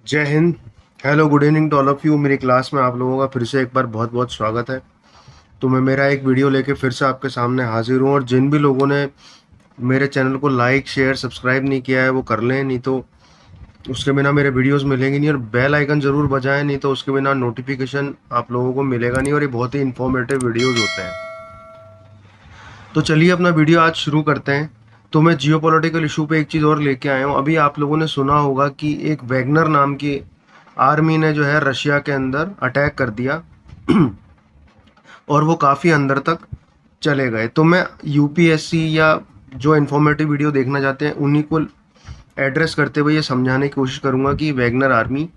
जय हिंद। Hello, good evening to all of you. मेरी क्लास में आप लोगों का फिर से एक बार बहुत बहुत स्वागत है। तो मैं मेरा एक वीडियो लेके फिर से आपके सामने हाजिर हूँ, और जिन भी लोगों ने मेरे चैनल को लाइक शेयर सब्सक्राइब नहीं किया है वो कर लें, नहीं तो उसके बिना मेरे वीडियोस मिलेंगे नहीं। और बेल आइकन ज़रूर बजाएं, नहीं तो उसके बिना नोटिफिकेशन आप लोगों को मिलेगा नहीं। और ये बहुत ही इन्फॉर्मेटिव वीडियोज़ होते हैं। तो चलिए अपना वीडियो आज शुरू करते हैं। तो मैं जियो पॉलिटिकल इशू पे एक चीज़ और लेके आया हूँ। अभी आप लोगों ने सुना होगा कि एक वैगनर नाम की आर्मी ने जो है रशिया के अंदर अटैक कर दिया और वो काफ़ी अंदर तक चले गए। तो मैं यूपीएससी या जो इन्फॉर्मेटिव वीडियो देखना चाहते हैं उन्हीं को एड्रेस करते हुए ये समझाने की कोशिश करूँगा कि वैगनर आर्मी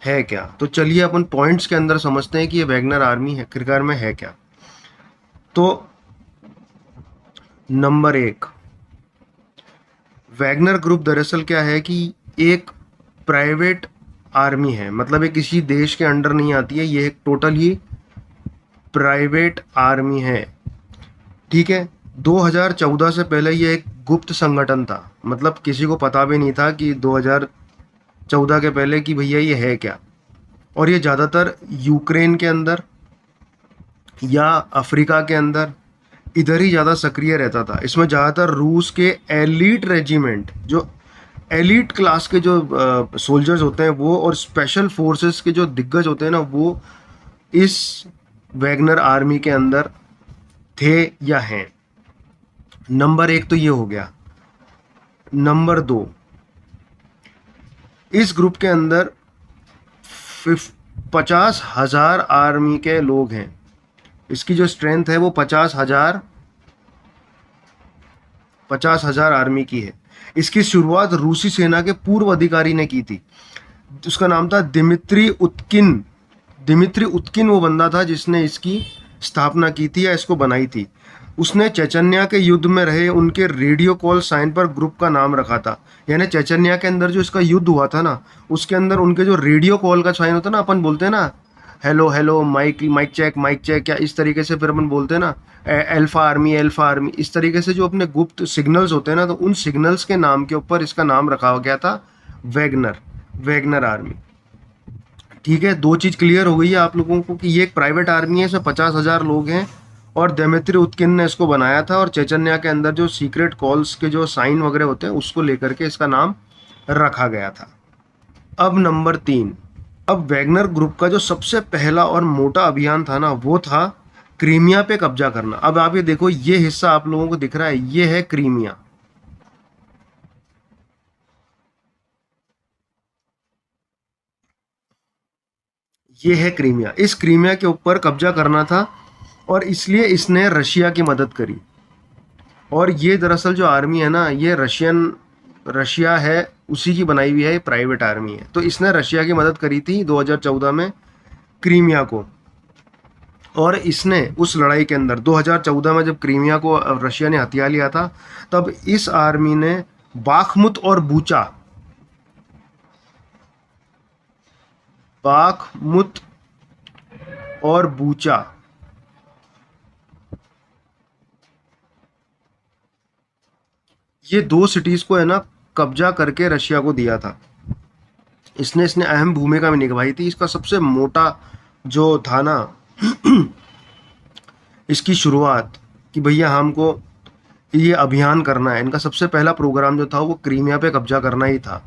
है क्या। तो चलिए अपन पॉइंट्स के अंदर समझते हैं कि ये वैगनर आर्मी है आखिरकार में है क्या। तो नंबर एक, वैगनर ग्रुप दरअसल क्या है कि एक प्राइवेट आर्मी है। मतलब ये किसी देश के अंडर नहीं आती है, ये एक टोटल ही प्राइवेट आर्मी है। ठीक है। 2014 से पहले ये एक गुप्त संगठन था। मतलब किसी को पता भी नहीं था कि 2014 के पहले कि भैया ये है क्या। और ये ज़्यादातर यूक्रेन के अंदर या अफ्रीका के अंदर इधर ही ज़्यादा सक्रिय रहता था। इसमें ज़्यादातर रूस के एलीट रेजिमेंट, जो एलीट क्लास के जो सोल्जर्स होते हैं वो, और स्पेशल फोर्सेस के जो दिग्गज होते हैं ना, वो इस वैगनर आर्मी के अंदर थे या हैं। नंबर एक तो ये हो गया। नंबर दो, इस ग्रुप के अंदर 50,000 आर्मी के लोग हैं। इसकी जो स्ट्रेंथ है वो 50,000 आर्मी की है। इसकी शुरुआत रूसी सेना के पूर्व अधिकारी ने की थी। उसका नाम था दिमित्री उत्किन। दिमित्री उत्किन वो बंदा था जिसने इसकी स्थापना की थी या इसको बनाई थी। उसने चेचन्या के युद्ध में रहे उनके रेडियो कॉल साइन पर ग्रुप का नाम रखा था। यानी चेचन्या के अंदर जो इसका युद्ध हुआ था ना, उसके अंदर उनके जो रेडियो कॉल का साइन होता है ना, अपन बोलते हैं ना hello hello, mike mike check, या इस तरीके से फिर अपन बोलते हैं ना एल्फा आर्मी एल्फा आर्मी, इस तरीके से जो अपने गुप्त सिग्नल्स होते हैं ना, तो उन सिग्नल्स के नाम के ऊपर इसका नाम रखा गया था वैगनर, वैगनर आर्मी। ठीक है, दो चीज़ क्लियर हो गई है आप लोगों को कि ये एक प्राइवेट आर्मी है, इसमें 50,000 लोग हैं, और दिमित्री उत्किन ने इसको बनाया था। और चेचन्या के अंदर जो सीक्रेट कॉल्स के जो साइन वगैरह होते हैं उसको लेकर के इसका नाम रखा गया था। अब नंबर तीन, अब वैगनर ग्रुप का जो सबसे पहला और मोटा अभियान था ना, वो था क्रीमिया पे कब्जा करना। अब आप ये देखो, ये हिस्सा आप लोगों को दिख रहा है, ये है क्रीमिया। ये है क्रीमिया। इस क्रीमिया के ऊपर कब्जा करना था, और इसलिए इसने रशिया की मदद करी। और ये दरअसल जो आर्मी है ना, ये रशिया है उसी की बनाई हुई है, ये प्राइवेट आर्मी है। तो इसने रशिया की मदद करी थी 2014 में क्रीमिया को। और इसने उस लड़ाई के अंदर 2014 में जब क्रीमिया को रशिया ने हथिया लिया था, तब इस आर्मी ने बाखमुत और बूचा, बाखमुत और बूचा, ये दो सिटीज को है ना कब्जा करके रशिया को दिया था। इसने इसने अहम भूमिका भी निभाई थी। इसका सबसे मोटा जो था ना इसकी शुरुआत, कि भैया हमको ये अभियान करना है, इनका सबसे पहला प्रोग्राम जो था वो क्रीमिया पे कब्जा करना ही था।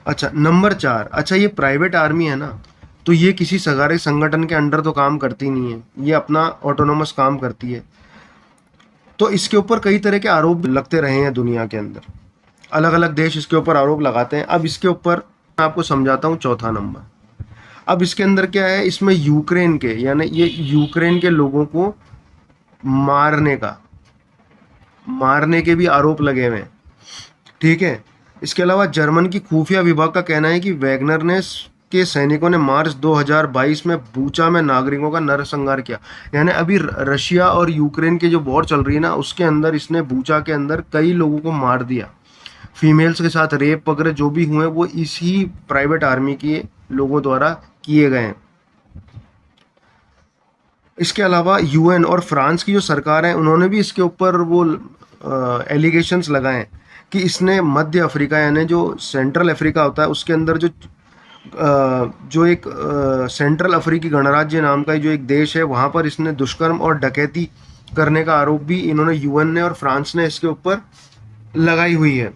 अच्छा, नंबर चार, अच्छा ये प्राइवेट आर्मी है ना, तो ये किसी सरकारी संगठन के अंडर तो काम करती नहीं है, ये अपना ऑटोनोमस काम करती है। तो इसके ऊपर कई तरह के आरोप लगते रहे हैं दुनिया के अंदर, अलग अलग देश इसके ऊपर आरोप लगाते हैं। अब इसके ऊपर मैं आपको समझाता हूँ चौथा नंबर। अब इसके अंदर क्या है, इसमें यूक्रेन के, यानी ये यूक्रेन के लोगों को मारने का, मारने के भी आरोप लगे हुए हैं। ठीक है। इसके अलावा जर्मन की खुफिया विभाग का कहना है कि वैगनर ने के सैनिकों ने मार्च 2022 में बूचा में नागरिकों का नरसंहार किया। यानी अभी रशिया और यूक्रेन की जो वॉर चल रही है ना, उसके अंदर इसने बूचा के अंदर कई लोगों को मार दिया। फीमेल्स के साथ रेप वगैरह जो भी हुए वो इसी प्राइवेट आर्मी के लोगों द्वारा किए गए हैं। इसके अलावा यूएन और फ्रांस की जो सरकार है, उन्होंने भी इसके ऊपर वो एलिगेशंस लगाए हैं कि इसने मध्य अफ्रीका यानी जो सेंट्रल अफ्रीका होता है उसके अंदर जो एक सेंट्रल अफ्रीकी गणराज्य नाम का जो एक देश है वहाँ पर इसने दुष्कर्म और डकैती करने का आरोप भी इन्होंने यूएन ने और फ्रांस ने इसके ऊपर लगाई हुई है।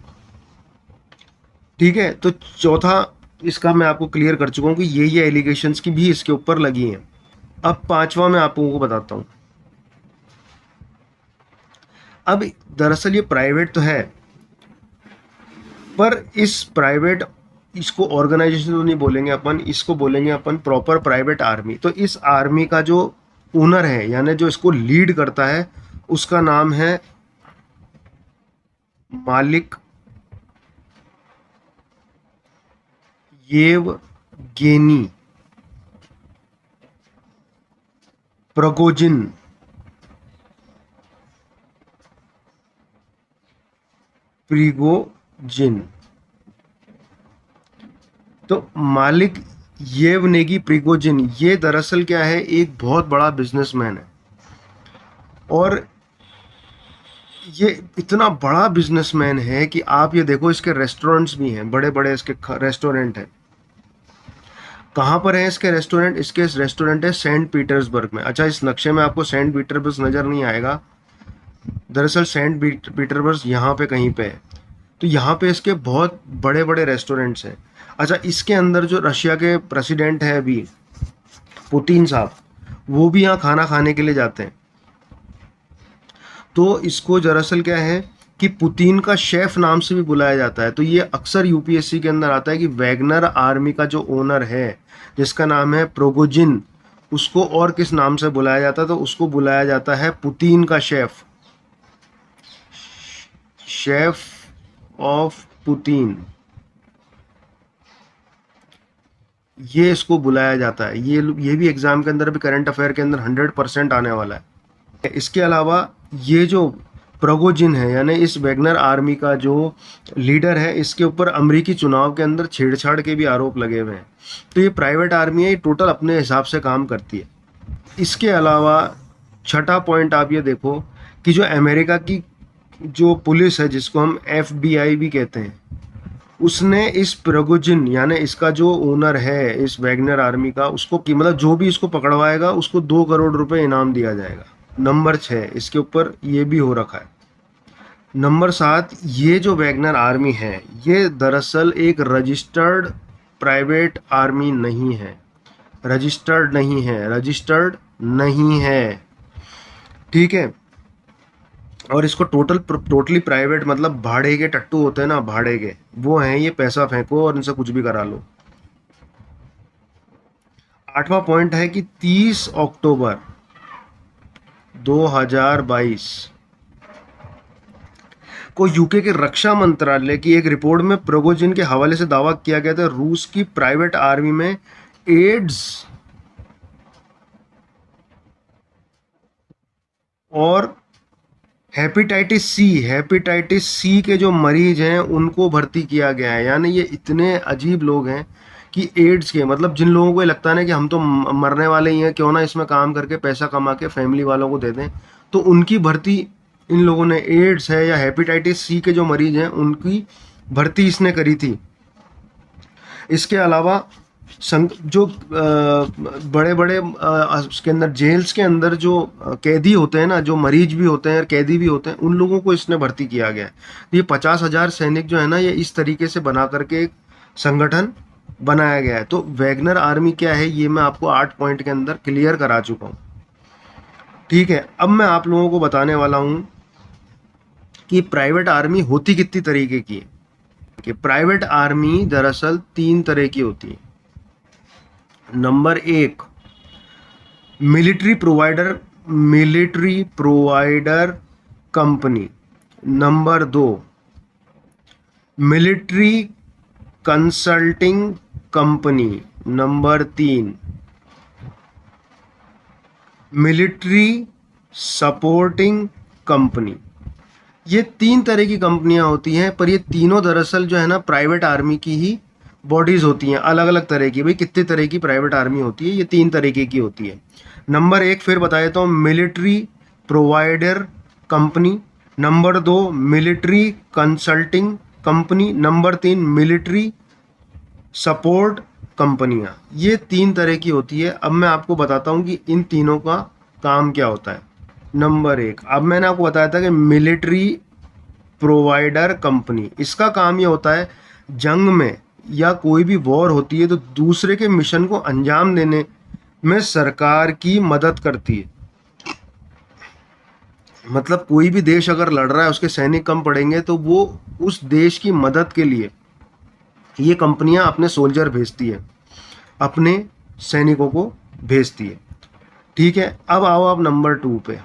ठीक है, तो चौथा इसका मैं आपको क्लियर कर चुका हूँ कि ये एलिगेशंस की भी इसके ऊपर लगी हैं। अब पांचवा मैं आप लोगों को बताता हूँ। अब दरअसल ये प्राइवेट तो है, पर इस प्राइवेट, इसको ऑर्गेनाइजेशन तो नहीं बोलेंगे अपन, इसको बोलेंगे अपन प्रॉपर प्राइवेट आर्मी। तो इस आर्मी का जो ओनर है यानी जो इसको लीड करता है उसका नाम है मालिक येवगेनी प्रिगोजिन। तो मालिक येवनेगी प्रिगोजिन ये दरअसल क्या है, एक बहुत बड़ा बिजनेसमैन है। और ये इतना बड़ा बिजनेसमैन है कि आप ये देखो इसके रेस्टोरेंट्स भी हैं, बड़े बड़े इसके रेस्टोरेंट हैं। कहाँ पर है इसके रेस्टोरेंट? इसके रेस्टोरेंट है सेंट पीटर्सबर्ग में। अच्छा, इस नक्शे में आपको सेंट पीटर्सबर्ग नज़र नहीं आएगा, दरअसल सेंट पीटर्सबर्ग यहाँ पे कहीं पे है। तो यहाँ पे इसके बहुत बड़े बड़े रेस्टोरेंट्स हैं। अच्छा, इसके अंदर जो रशिया के प्रेसिडेंट है अभी पुतिन साहब, वो भी यहाँ खाना खाने के लिए जाते हैं। तो इसको दरअसल क्या है कि पुतिन का शेफ नाम से भी बुलाया जाता है। तो ये अक्सर यूपीएससी के अंदर आता है कि वैगनर आर्मी का जो ओनर है जिसका नाम है प्रिगोजिन, उसको और किस नाम से बुलाया जाता है? तो उसको बुलाया जाता है पुतिन का शेफ, शेफ ऑफ पुतिन, ये इसको बुलाया जाता है। ये भी एग्जाम के अंदर, भी करंट अफेयर के अंदर 100% आने वाला है। इसके अलावा ये जो प्रिगोजिन है यानी इस वैगनर आर्मी का जो लीडर है, इसके ऊपर अमेरिकी चुनाव के अंदर छेड़छाड़ के भी आरोप लगे हुए हैं। तो ये प्राइवेट आर्मी है, ये टोटल अपने हिसाब से काम करती है। इसके अलावा छठा पॉइंट आप ये देखो कि जो अमेरिका की जो पुलिस है जिसको हम FBI भी कहते हैं, उसने इस प्रिगोजिन यानी इसका जो ओनर है इस वैगनर आर्मी का, उसको की मतलब जो भी इसको पकड़वाएगा उसको 2 करोड़ रुपए इनाम दिया जाएगा। नंबर 6 इसके ऊपर ये भी हो रखा है। नंबर 7, ये जो वैगनर आर्मी है ये दरअसल एक रजिस्टर्ड प्राइवेट आर्मी नहीं है, रजिस्टर्ड नहीं है। ठीक है, और इसको टोटली प्राइवेट मतलब भाड़े के टट्टू होते हैं ना, भाड़े के वो हैं, ये पैसा फेंको और इनसे कुछ भी करा लो। 8वां पॉइंट है कि 30 अक्टूबर 2022 को यूके के रक्षा मंत्रालय की एक रिपोर्ट में प्रिगोजिन के हवाले से दावा किया गया था रूस की प्राइवेट आर्मी में एड्स और हेपेटाइटिस सी के जो मरीज हैं उनको भर्ती किया गया है। यानी ये इतने अजीब लोग हैं कि एड्स के मतलब जिन लोगों को ये लगता है ना कि हम तो मरने वाले ही हैं, क्यों ना इसमें काम करके पैसा कमा के फैमिली वालों को दे दें, तो उनकी भर्ती इन लोगों ने, एड्स है या हेपेटाइटिस सी के जो मरीज हैं उनकी भर्ती इसने करी थी। इसके अलावा जो बड़े बड़े उसके अंदर जेल्स के अंदर जो कैदी होते हैं ना, जो मरीज भी होते हैं कैदी भी होते हैं, उन लोगों को इसने भर्ती किया गया है। ये 50,000 सैनिक जो है ना, ये इस तरीके से बना करके एक संगठन बनाया गया है। तो वैगनर आर्मी क्या है ये मैं आपको 8 पॉइंट के अंदर क्लियर करा चुका हूँ। ठीक है, अब मैं आप लोगों को बताने वाला हूँ कि प्राइवेट आर्मी होती कितनी तरीके की है। कि प्राइवेट आर्मी दरअसल 3 तरह की होती है। Number 1, military provider company. Number 2, military consulting company. Number 3, military supporting company. ये 3 तरह की कंपनियां होती हैं, पर ये तीनों दरअसल जो है ना प्राइवेट आर्मी की ही बॉडीज़ होती हैं, अलग अलग तरह की। भाई कितने तरह की प्राइवेट आर्मी होती है? ये 3 तरीके की होती है। नंबर 1 फिर बता देता हूँ, military provider company. Number 2 military consulting company, number 3 military support कंपनियां। ये 3 तरह की होती है। अब मैं आपको बताता हूं कि इन तीनों का काम क्या होता है। नंबर 1, अब मैंने आपको बताया था कि मिलिट्री प्रोवाइडर कंपनी, इसका काम ये होता है जंग में या कोई भी वॉर होती है तो दूसरे के मिशन को अंजाम देने में सरकार की मदद करती है। मतलब कोई भी देश अगर लड़ रहा है, उसके सैनिक कम पड़ेंगे, तो वो उस देश की मदद के लिए ये कंपनियां अपने सोल्जर भेजती है, अपने सैनिकों को भेजती है। ठीक है, अब आओ आप नंबर 2 पे।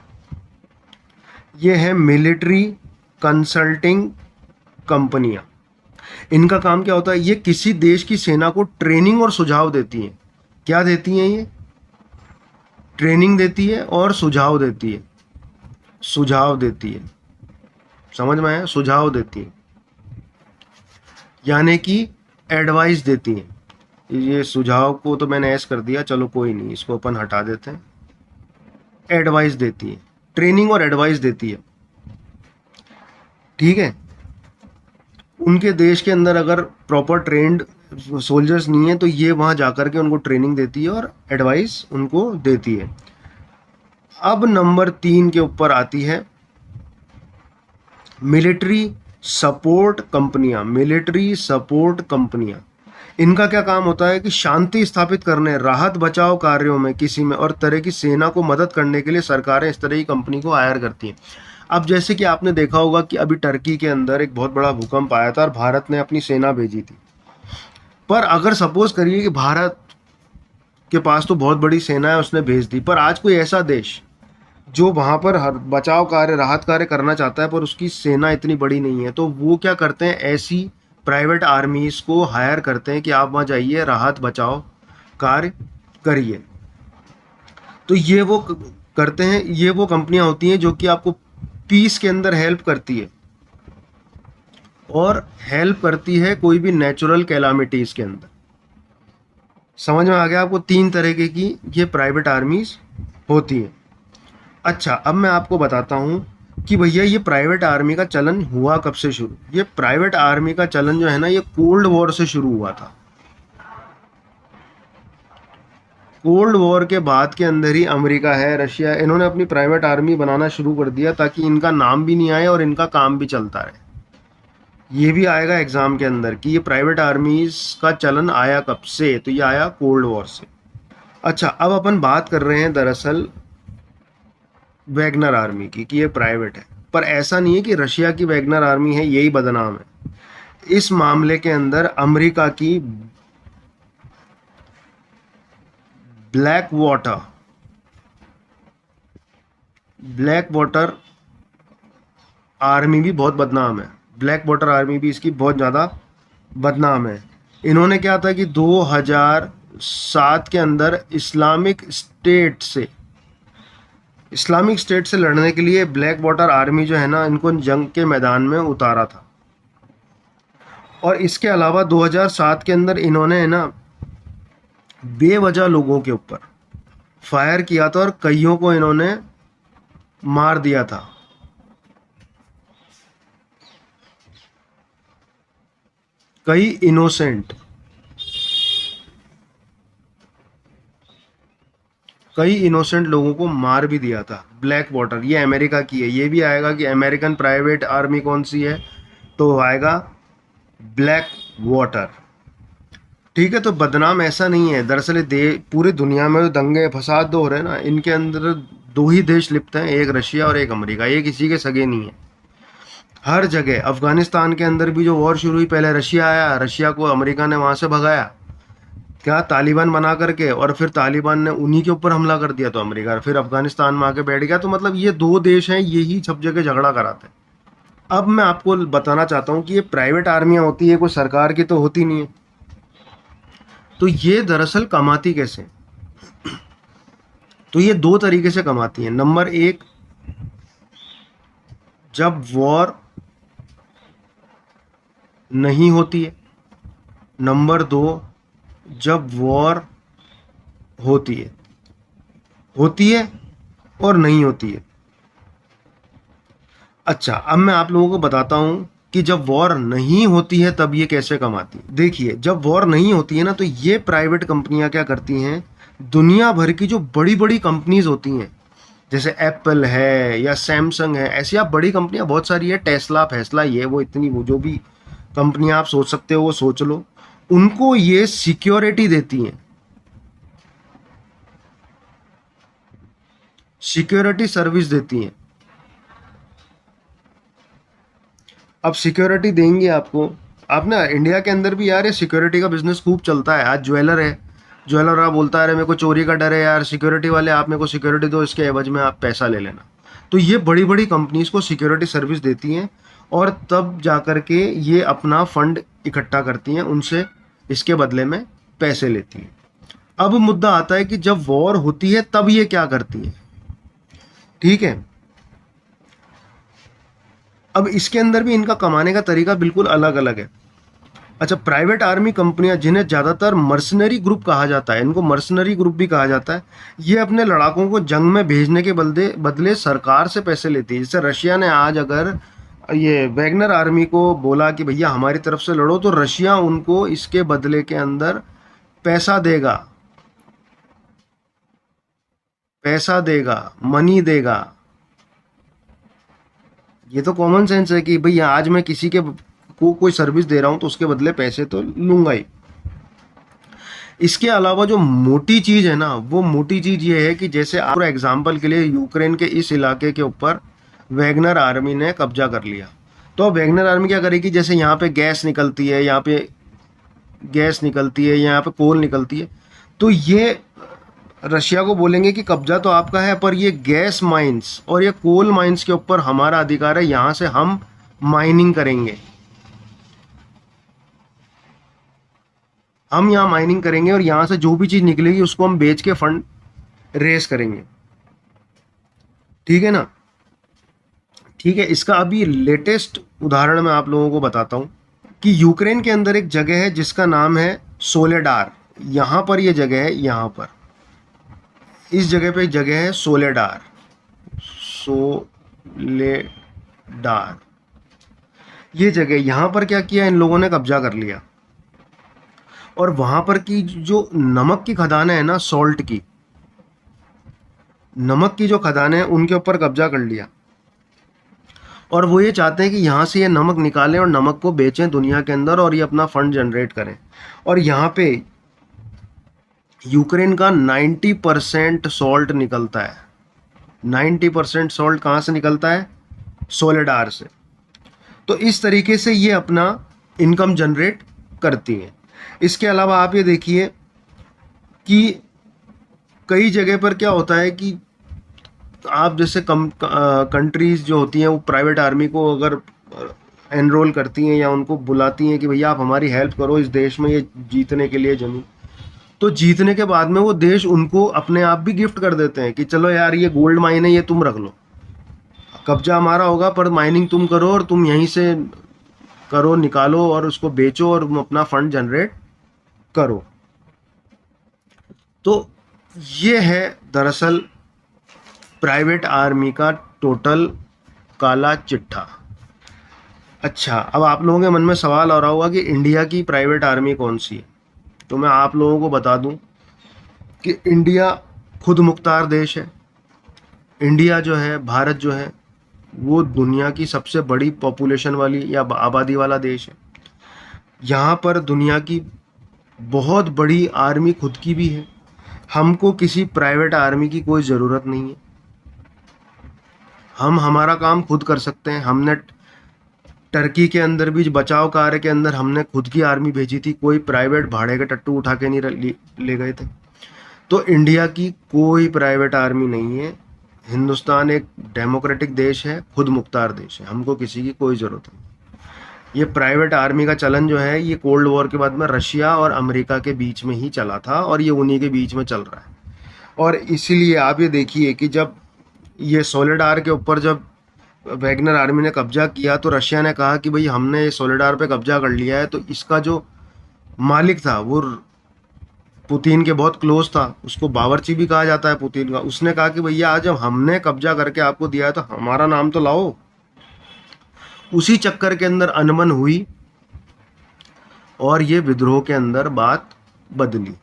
ये है मिलिट्री कंसल्टिंग कंपनियां। इनका काम क्या होता है, ये किसी देश की सेना को ट्रेनिंग और सुझाव देती हैं। क्या देती हैं ये? ट्रेनिंग देती है और सुझाव देती है। सुझाव देती है, समझ में आया? सुझाव देती है यानी कि एडवाइस देती हैं। ये सुझाव को तो मैंने ऐस कर दिया, चलो कोई नहीं, इसको अपन हटा देते हैं। एडवाइस देती है, ट्रेनिंग और एडवाइस देती है। ठीक है, उनके देश के अंदर अगर प्रॉपर ट्रेंड सोल्जर्स नहीं है तो ये वहाँ जाकर के उनको ट्रेनिंग देती है और एडवाइस उनको देती है। अब नंबर 3 के ऊपर आती है मिलिट्री सपोर्ट कंपनियां। मिलिट्री सपोर्ट कंपनियां, इनका क्या काम होता है कि शांति स्थापित करने, राहत बचाव कार्यों में किसी में और तरह की सेना को मदद करने के लिए सरकारें इस तरह की कंपनी को हायर करती हैं। अब जैसे कि आपने देखा होगा कि अभी टर्की के अंदर एक बहुत बड़ा भूकंप आया था और भारत ने अपनी सेना भेजी थी। पर अगर सपोज करिए कि भारत के पास तो बहुत बड़ी सेना है, उसने भेज दी, पर आज कोई ऐसा देश जो वहाँ पर हर बचाव कार्य, राहत कार्य करना चाहता है पर उसकी सेना इतनी बड़ी नहीं है, तो वो क्या करते हैं, ऐसी प्राइवेट आर्मीज को हायर करते हैं कि आप वहाँ जाइए, राहत बचाव कार्य करिए। तो ये वो करते हैं, ये वो कंपनियां होती हैं जो कि आपको पीस के अंदर हेल्प करती है और हेल्प करती है कोई भी नेचुरल कैलामिटीज के अंदर। समझ में आ गया आपको? 3 तरीके की ये प्राइवेट आर्मीज होती हैं। अच्छा, अब मैं आपको बताता हूँ कि भैया ये प्राइवेट आर्मी का चलन हुआ कब से शुरू। ये प्राइवेट आर्मी का चलन जो है ना, ये कोल्ड वॉर से शुरू हुआ था। कोल्ड वॉर के बाद के अंदर ही अमेरिका है, रशिया है, इन्होंने अपनी प्राइवेट आर्मी बनाना शुरू कर दिया ताकि इनका नाम भी नहीं आए और इनका काम भी चलता रहे। ये भी आएगा एग्जाम के अंदर कि ये प्राइवेट आर्मीज का चलन आया कब से, तो ये आया कोल्ड वॉर से। अच्छा, अब अपन बात कर रहे हैं दरअसल वैगनर आर्मी की कि ये प्राइवेट है, पर ऐसा नहीं है कि रशिया की वैगनर आर्मी है यही बदनाम है। इस मामले के अंदर अमेरिका की black water black water army भी बहुत बदनाम है। ब्लैक वाटर आर्मी भी इसकी बहुत ज़्यादा बदनाम है। इन्होंने क्या था कि 2007 के अंदर इस्लामिक स्टेट से लड़ने के लिए ब्लैक वाटर आर्मी जो है ना, इनको जंग के मैदान में उतारा था। और इसके अलावा 2007 के अंदर इन्होंने है ना बेवजह लोगों के ऊपर फायर किया था और कईयों को इन्होंने मार दिया था। कई इनोसेंट लोगों को मार भी दिया था। ब्लैक वाटर ये अमेरिका की है। ये भी आएगा कि अमेरिकन प्राइवेट आर्मी कौन सी है, तो आएगा ब्लैक वाटर। ठीक है, तो बदनाम ऐसा नहीं है दरअसल। पूरी दुनिया में जो दंगे फसाद दो हो रहे हैं ना, इनके अंदर 2 ही देश लिप्त हैं, एक रशिया और एक अमेरिका। ये किसी के सगे नहीं है। हर जगह, अफगानिस्तान के अंदर भी जो वॉर शुरू हुई, पहले रशिया आया, रशिया को अमेरिका ने वहाँ से भगाया, क्या तालिबान बना करके, और फिर तालिबान ने उन्हीं के ऊपर हमला कर दिया तो अमेरिका फिर अफगानिस्तान में आके बैठ गया। तो मतलब ये 2 देश हैं, यही सब जगह झगड़ा कराते हैं। अब मैं आपको बताना चाहता हूँ कि ये प्राइवेट आर्मियाँ होती है, कोई सरकार की तो होती नहीं है। तो ये दरअसल कमाती कैसे? तो ये 2 तरीके से कमाती हैं। नंबर 1, जब वॉर नहीं होती है। नंबर 2, जब वॉर होती है और नहीं होती है। अच्छा, अब मैं आप लोगों को बताता हूँ कि जब वॉर नहीं होती है तब ये कैसे कमाती है। देखिए, जब वॉर नहीं होती है ना, तो ये प्राइवेट कंपनियां क्या करती हैं, दुनिया भर की जो बड़ी बड़ी कंपनीज होती हैं, जैसे एप्पल है या सैमसंग है, ऐसी आप बड़ी कंपनियां बहुत सारी है, टेस्ला फैसला, ये वो इतनी, वो जो भी कंपनियां आप सोच सकते हो वो सोच लो, उनको ये सिक्योरिटी देती हैं, सिक्योरिटी सर्विस देती हैं। अब सिक्योरिटी देंगे आपको, आप ना इंडिया के अंदर भी यार ये सिक्योरिटी का बिजनेस खूब चलता है। आज ज्वेलर है, ज्वेलर आप बोलता है मेरे को चोरी का डर है यार, सिक्योरिटी वाले आप मेरे को सिक्योरिटी दो, इसके एवज में आप पैसा ले लेना। तो ये बड़ी बड़ी कंपनीज को सिक्योरिटी सर्विस देती हैं, और तब जा कर के ये अपना फंड इकट्ठा करती हैं, उनसे इसके बदले में पैसे लेती हैं। अब मुद्दा आता है कि जब वॉर होती है तब ये क्या करती है, ठीक है। अब इसके अंदर भी इनका कमाने का तरीका बिल्कुल अलग अलग है। अच्छा, प्राइवेट आर्मी कंपनियां जिन्हें ज़्यादातर मर्सनरी ग्रुप कहा जाता है, इनको मर्सनरी ग्रुप भी कहा जाता है, ये अपने लड़ाकों को जंग में भेजने के बदले बदले सरकार से पैसे लेती है। जैसे रशिया ने आज अगर ये वैगनर आर्मी को बोला कि भैया हमारी तरफ से लड़ो, तो रशिया उनको इसके बदले के अंदर पैसा देगा, पैसा देगा, मनी देगा। ये तो कॉमन सेंस है कि भैया आज मैं किसी के को कोई सर्विस दे रहा हूं तो उसके बदले पैसे तो लूंगा ही। इसके अलावा जो मोटी चीज है ना, वो मोटी चीज ये है कि जैसे आप एग्जाम्पल के लिए यूक्रेन के इस इलाके के ऊपर वैगनर आर्मी ने कब्जा कर लिया, तो अब वैगनर आर्मी क्या करेगी, जैसे यहाँ पे गैस निकलती है, यहाँ पे गैस निकलती है, यहाँ पे कोल निकलती है, तो ये रशिया को बोलेंगे कि कब्जा तो आपका है, पर ये गैस माइंस और ये कोल माइंस के ऊपर हमारा अधिकार है, यहाँ से हम माइनिंग करेंगे, हम यहाँ माइनिंग करेंगे, और यहाँ से जो भी चीज़ निकलेगी उसको हम बेच के फंड रेस करेंगे, ठीक है ना। ठीक है, इसका अभी लेटेस्ट उदाहरण मैं आप लोगों को बताता हूँ कि यूक्रेन के अंदर एक जगह है जिसका नाम है सोलेडार। यहाँ पर ये जगह है, यहाँ पर इस जगह पे एक जगह है सोलेडार, सोलेडार, ये जगह, यहाँ पर क्या किया इन लोगों ने, कब्जा कर लिया, और वहाँ पर की जो नमक की खदानें हैं ना, सॉल्ट की, नमक की जो खदानें हैं उनके ऊपर कब्जा कर लिया, और वो ये चाहते हैं कि यहाँ से ये नमक निकालें और नमक को बेचें दुनिया के अंदर, और ये अपना फंड जनरेट करें। और यहाँ पे यूक्रेन का 90% सॉल्ट निकलता है। 90% सॉल्ट कहाँ से निकलता है, सोलेडार से। तो इस तरीके से ये अपना इनकम जनरेट करती हैं। इसके अलावा आप ये देखिए कि कई जगह पर क्या होता है कि आप जैसे कंट्रीज जो होती हैं वो प्राइवेट आर्मी को अगर एनरोल करती हैं या उनको बुलाती हैं कि भैया आप हमारी हेल्प करो इस देश में ये जीतने के लिए जमीन, तो जीतने के बाद में वो देश उनको अपने आप भी गिफ्ट कर देते हैं कि चलो यार ये गोल्ड माइन है, ये तुम रख लो, कब्जा हमारा होगा पर माइनिंग तुम करो, और तुम यहीं से करो, निकालो और उसको बेचो और अपना फंड जनरेट करो। तो ये है दरअसल प्राइवेट आर्मी का टोटल काला चिट्ठा। अच्छा, अब आप लोगों के मन में सवाल आ रहा होगा कि इंडिया की प्राइवेट आर्मी कौन सी है, तो मैं आप लोगों को बता दूं कि इंडिया खुद मुख्तार देश है। इंडिया जो है, भारत जो है, वो दुनिया की सबसे बड़ी पॉपुलेशन वाली या आबादी वाला देश है। यहाँ पर दुनिया की बहुत बड़ी आर्मी खुद की भी है। हमको किसी प्राइवेट आर्मी की कोई ज़रूरत नहीं है, हम हमारा काम खुद कर सकते हैं। हमने टर्की के अंदर भी बचाव कार्य के अंदर हमने खुद की आर्मी भेजी थी, कोई प्राइवेट भाड़े के टट्टू उठा के नहीं ले गए थे। तो इंडिया की कोई प्राइवेट आर्मी नहीं है। हिंदुस्तान एक डेमोक्रेटिक देश है, खुद मुख्तार देश है, हमको किसी की कोई ज़रूरत नहीं। ये प्राइवेट आर्मी का चलन जो है ये कोल्ड वॉर के बाद में रशिया और अमेरिका के बीच में ही चला था, और ये उन्हीं के बीच में चल रहा है। और इसीलिए आप ये देखिए कि जब ये सोलेडार के ऊपर जब वैगनर आर्मी ने कब्जा किया, तो रशिया ने कहा कि भाई हमने सोलेडार पे कब्जा कर लिया है, तो इसका जो मालिक था वो पुतिन के बहुत क्लोज था, उसको बावर्ची भी कहा जाता है पुतिन का। उसने कहा कि भैया आज जब हमने कब्जा करके आपको दिया है तो हमारा नाम तो लाओ, उसी चक्कर के अंदर अनबन हुई और ये विद्रोह के अंदर बात बदली।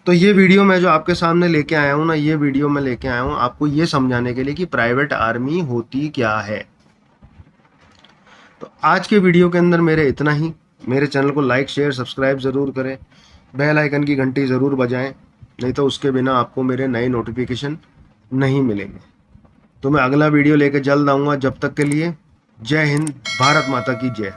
तो ये वीडियो मैं जो आपके सामने लेके आया हूँ ना, ये वीडियो मैं लेके आया हूँ आपको ये समझाने के लिए कि प्राइवेट आर्मी होती क्या है। तो आज के वीडियो के अंदर मेरे इतना ही। मेरे चैनल को लाइक शेयर सब्सक्राइब ज़रूर करें, बेल आइकन की घंटी ज़रूर बजाएं, नहीं तो उसके बिना आपको मेरे नए नोटिफिकेशन नहीं मिलेंगे। तो मैं अगला वीडियो लेके जल्द आऊँगा। जब तक के लिए जय हिंद, भारत माता की जय।